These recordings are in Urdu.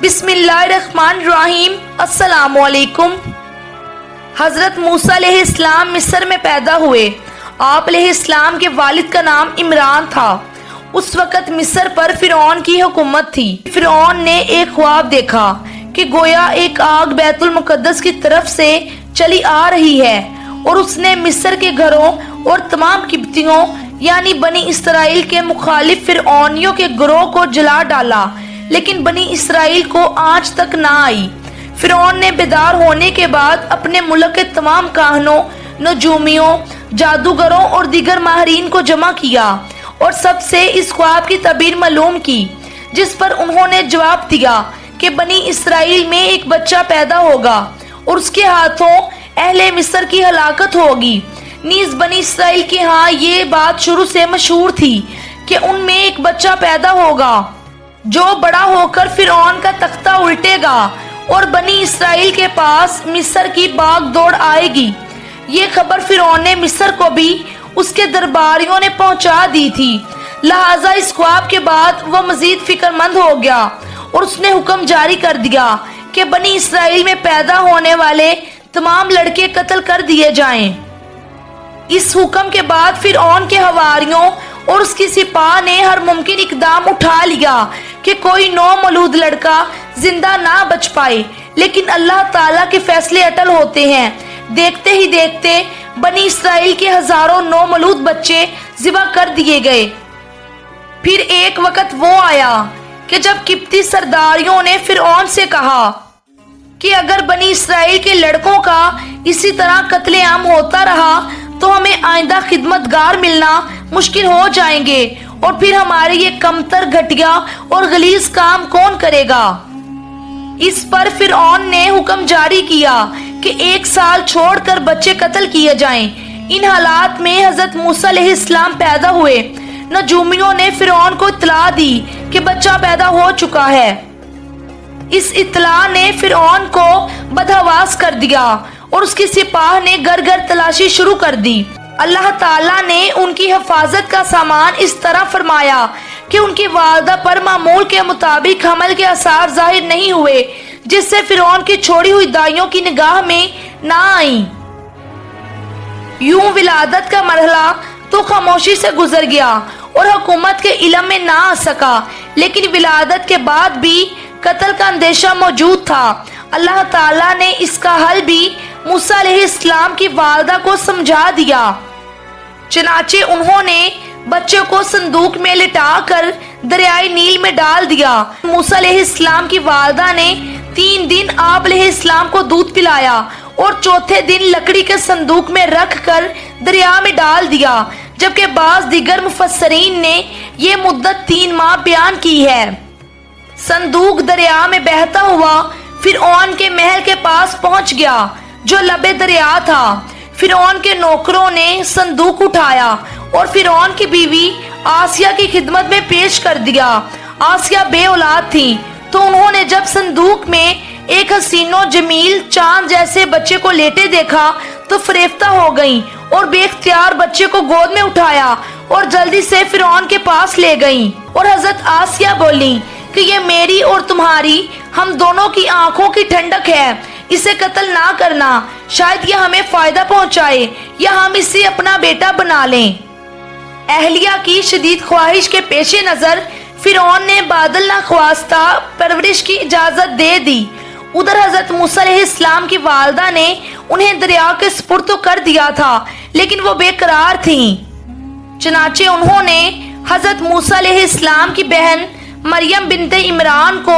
بسم اللہ الرحمن الرحیم۔ السلام علیکم۔ حضرت موسیٰ علیہ السلام مصر میں پیدا ہوئے۔ آپ علیہ السلام کے والد کا نام عمران تھا۔ اس وقت مصر پر فرعون کی حکومت تھی۔ فرعون نے ایک خواب دیکھا کہ گویا ایک آگ بیت المقدس کی طرف سے چلی آ رہی ہے، اور اس نے مصر کے گھروں اور تمام قبطیوں یعنی بنی اسرائیل کے مخالف فرعونیوں کے گروہ کو جلا ڈالا، لیکن بنی اسرائیل کو آنچ تک نہ آئی۔ فرعون نے بیدار ہونے کے بعد اپنے ملک کے تمام کاہنوں، نجومیوں، جادوگروں اور دیگر ماہرین کو جمع کیا اور سب سے اس خواب کی تعبیر معلوم کی، جس پر انہوں نے جواب دیا کہ بنی اسرائیل میں ایک بچہ پیدا ہوگا اور اس کے ہاتھوں اہل مصر کی ہلاکت ہوگی۔ نیز بنی اسرائیل کے ہاں یہ بات شروع سے مشہور تھی کہ ان میں ایک بچہ پیدا ہوگا جو بڑا ہو کر فرعون کا تختہ الٹے گا اور بنی اسرائیل کے پاس مصر کی باغ دوڑ آئے گی۔ یہ خبر فرعون نے مصر کو بھی اس کے درباریوں نے پہنچا دی تھی، لہٰذا اس خواب کے بعد وہ مزید فکر مند ہو گیا اور اس نے حکم جاری کر دیا کہ بنی اسرائیل میں پیدا ہونے والے تمام لڑکے قتل کر دیے جائیں۔ اس حکم کے بعد فرعون کے حواریوں اور اس کی سپاہ نے ہر ممکن اقدام اٹھا لیا کہ کوئی نومولود لڑکا زندہ نہ بچ پائے، لیکن اللہ تعالیٰ کے فیصلے اٹل ہوتے ہیں۔ دیکھتے ہی دیکھتے بنی اسرائیل کے ہزاروں نومولود بچے ذبح کر دیے گئے۔ پھر ایک وقت وہ آیا کہ جب قبطی سرداریوں نے فرعون سے کہا کہ اگر بنی اسرائیل کے لڑکوں کا اسی طرح قتل عام ہوتا رہا تو ہمیں آئندہ خدمت گار ملنا مشکل ہو جائیں گے، اور پھر ہمارے یہ کمتر، گھٹیا اور غلیظ کام کون کرے گا؟ اس پر فرعون نے حکم جاری کیا کہ 1 سال چھوڑ کر بچے قتل کیے جائیں۔ ان حالات میں حضرت موسیٰ علیہ السلام پیدا ہوئے۔ نجومیوں نے فرعون کو اطلاع دی کہ بچہ پیدا ہو چکا ہے۔ اس اطلاع نے فرعون کو بدحواس کر دیا اور اس کی سپاہ نے گھر گھر تلاشی شروع کر دی۔ اللہ تعالیٰ نے ان کی حفاظت کا سامان اس طرح فرمایا کہ ان کی والدہ پر معمول کے مطابق حمل کے آثار ظاہر نہیں ہوئے، جس سے فرعون کی چھوڑی ہوئی دائیوں کی نگاہ میں نہ آئیں۔ یوں ولادت کا مرحلہ تو خاموشی سے گزر گیا اور حکومت کے علم میں نہ آ سکا، لیکن ولادت کے بعد بھی قتل کا اندیشہ موجود تھا۔ اللہ تعالیٰ نے اس کا حل بھی موسیٰ علیہ السلام کی والدہ کو سمجھا دیا۔ چنانچہ انہوں نے بچے کو صندوق میں لٹا کر دریائے نیل میں ڈال دیا۔ موسیٰ علیہ السلام کی والدہ نے 3 دن آپ علیہ السلام کو دودھ پلایا اور چوتھے دن لکڑی کے صندوق میں رکھ کر دریا میں ڈال دیا، جبکہ بعض دیگر مفسرین نے یہ مدت 3 ماہ بیان کی ہے۔ صندوق دریا میں بہتا ہوا فرعون کے محل کے پاس پہنچ گیا جو لبے دریا تھا۔ فرعون کے نوکروں نے صندوق اٹھایا اور فرعون کی بیوی آسیہ کی خدمت میں پیش کر دیا۔ آسیہ بے اولاد تھی، تو انہوں نے جب صندوق میں ایک حسین و جمیل چاند جیسے بچے کو لیٹے دیکھا تو فریفتہ ہو گئیں اور بے اختیار بچے کو گود میں اٹھایا اور جلدی سے فرعون کے پاس لے گئیں، اور حضرت آسیہ بولی کہ یہ میری اور تمہاری، ہم دونوں کی آنکھوں کی ٹھنڈک ہے، اسے قتل نہ کرنا، شاید یہ ہمیں فائدہ پہنچائے یا ہم اسے اپنا بیٹا بنا لیں۔ اہلیہ کی شدید خواہش کے پیش نظر فرعون نے بادل ناخواستہ پرورش کی اجازت دے دی۔ ادھر حضرت موسیٰ علیہ السلام کی والدہ نے انہیں دریا کے سپرد تو کر دیا تھا، لیکن وہ بے قرار تھیں۔ چنانچہ انہوں نے حضرت موسیٰ علیہ السلام کی بہن مریم بنت عمران کو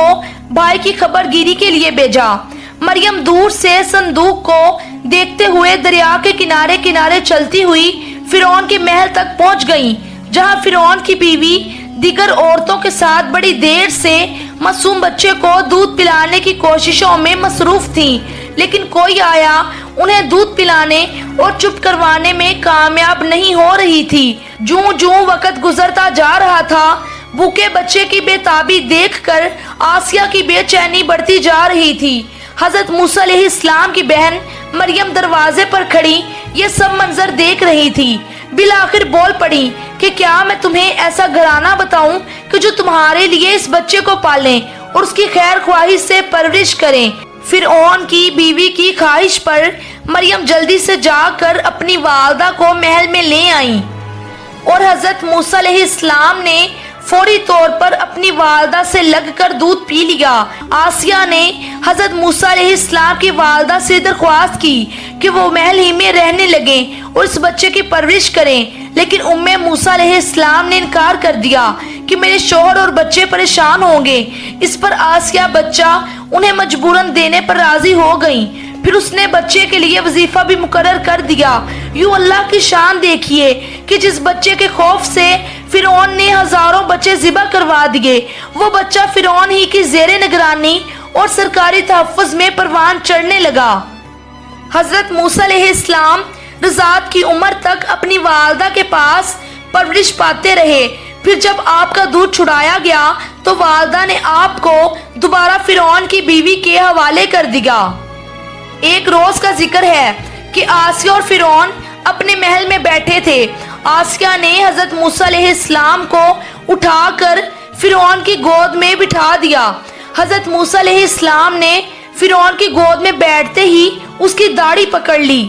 بھائی کی خبر گیری کے لیے بھیجا۔ مریم دور سے صندوق کو دیکھتے ہوئے دریا کے کنارے کنارے چلتی ہوئی فرعون کے محل تک پہنچ گئیں، جہاں فرعون کی بیوی دیگر عورتوں کے ساتھ بڑی دیر سے معصوم بچے کو دودھ پلانے کی کوششوں میں مصروف تھیں، لیکن کوئی آیا انہیں دودھ پلانے اور چپ کروانے میں کامیاب نہیں ہو رہی تھی۔ جوں جوں وقت گزرتا جا رہا تھا، بھوکے بچے کی بے تابی دیکھ کر آسیہ کی بے چینی بڑھتی جا رہی تھی۔ حضرت موسیٰ علیہ السلام کی بہن مریم دروازے پر کھڑی یہ سب منظر دیکھ رہی تھی۔ بالآخر بول پڑی کہ کیا میں تمہیں ایسا گھرانہ بتاؤں کہ جو تمہارے لیے اس بچے کو پالیں اور اس کی خیر خواہش سے پرورش کریں۔ فرعون کی بیوی کی خواہش پر مریم جلدی سے جا کر اپنی والدہ کو محل میں لے آئیں اور حضرت موسیٰ علیہ السلام نے فوری طور پر اپنی والدہ سے لگ کر دودھ پی لیا۔ آسیہ نے حضرت موسیٰ علیہ السلام کی والدہ سے درخواست کی کہ وہ محل ہی میں رہنے لگیں اور اس بچے کی پرورش کریں، لیکن موسیٰ علیہ السلام نے انکار کر دیا کہ میرے شوہر اور بچے پریشان ہوں گے۔ اس پر آسیہ بچہ انہیں مجبوراً دینے پر راضی ہو گئیں۔ پھر اس نے بچے کے لیے وظیفہ بھی مقرر کر دیا۔ یوں اللہ کی شان دیکھیے کہ جس بچے کے خوف سے فرعون نے ہزاروں بچے ذبح کروا دیے، وہ بچہ فرعون ہی کی زیر نگرانی اور سرکاری تحفظ میں پروان چڑھنے لگا۔ حضرت موسیٰ علیہ السلام رضاعت کی عمر تک اپنی والدہ کے پاس پرورش پاتے رہے۔ پھر جب آپ کا دودھ چھڑایا گیا تو والدہ نے آپ کو دوبارہ فرعون کی بیوی کے حوالے کر دیا۔ ایک روز کا ذکر ہے کہ آسیہ اور فرعون اپنے محل میں بیٹھے تھے۔ آسیہ نے حضرت موسیٰ علیہ السلام کو اٹھا کر فرعون کی گود میں بٹھا دیا۔ حضرت موسیٰ علیہ السلام نے فرعون کی گود میں بیٹھتے ہی اس کی داڑھی پکڑ لی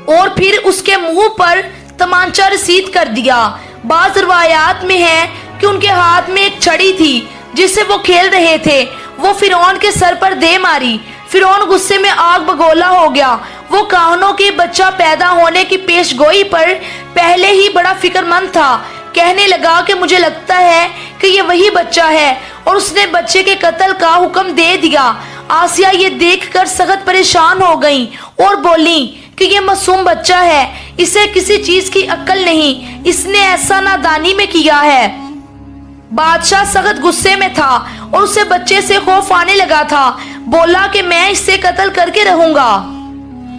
اور پھر اس کے منہ پر تمانچہ رسید کر دیا۔ بعض روایات میں ہے کہ ان کے ہاتھ میں ایک چھڑی تھی جس سے وہ کھیل رہے تھے، وہ فرعون کے سر پر دے ماری۔ فرعون غصے میں آگ بگولا ہو گیا۔ وہ کاہنوں کے بچہ پیدا ہونے کی پیش گوئی پر پہلے ہی بڑا فکر مند تھا۔ کہنے لگا کہ مجھے لگتا ہے کہ یہ وہی بچہ ہے، اور اس نے بچے کے قتل کا حکم دے دیا۔ آسیہ یہ دیکھ کر سخت پریشان ہو گئیں اور بولیں کہ یہ معصوم بچہ ہے، اسے کسی چیز کی عقل نہیں، اس نے ایسا نادانی میں کیا ہے۔ بادشاہ سخت غصے میں تھا اور اسے بچے سے خوف آنے لگا تھا۔ بولا کہ میں اس سے قتل کر کے رہوں گا۔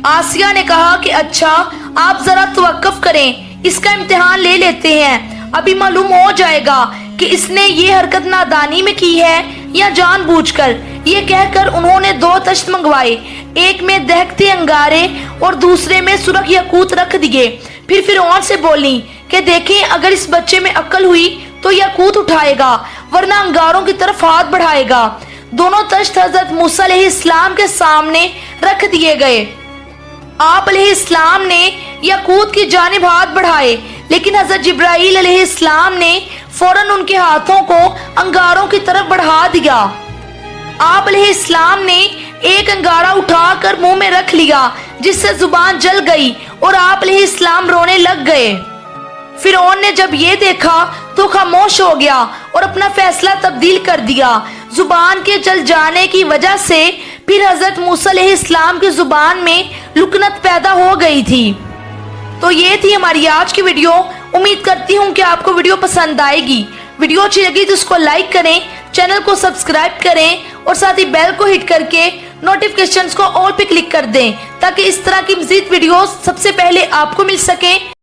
آسیہ نے کہا کہ اچھا، آپ ذرا توقف کریں، اس کا امتحان لے لیتے ہیں، ابھی معلوم ہو جائے گا کہ اس نے یہ حرکت نادانی میں کی ہے یا جان بوجھ کر۔ یہ کہہ کر انہوں نے 2 تشت منگوائے، ایک میں دہکتے انگارے اور دوسرے میں سرخ یاقوت رکھ دیے۔ پھر فرعون سے بولیں کہ دیکھیں اگر اس بچے میں عقل ہوئی تو یاقوت اٹھائے گا، ورنہ انگاروں کی طرف ہاتھ بڑھائے گا۔ دونوں تشت حضرت موسیٰ علیہ السلام کے سامنے رکھ دیے گئے۔ آپ علیہ السلام نے یاقوت کی جانب ہاتھ بڑھائے، لیکن حضرت جبرائیل علیہ السلام نے فوراً ان کے ہاتھوں کو انگاروں کی طرف بڑھا دیا۔ آپ علیہ السلام نے ایک انگارہ اٹھا کر منہ میں رکھ لیا، جس سے زبان جل گئی اور آپ علیہ السلام رونے لگ گئے۔ فرعون نے جب یہ دیکھا تو خاموش ہو گیا اور اپنا فیصلہ تبدیل کر دیا۔ زبان کے جل جانے کی وجہ سے پھر حضرت موسیٰ علیہ السلام کی زبان میں لکنت پیدا ہو گئی تھی۔ تو یہ تھی ہماری آج کی ویڈیو۔ امید کرتی ہوں کہ آپ کو ویڈیو پسند آئے گی۔ ویڈیو اچھی لگی تو اس کو لائک کریں، چینل کو سبسکرائب کریں اور ساتھ ہی بیل کو ہٹ کر کے نوٹیفیکیشنز کو آل پہ کلک کر دیں تاکہ اس طرح کی مزید ویڈیوز سب سے پہلے آپ کو مل سکیں۔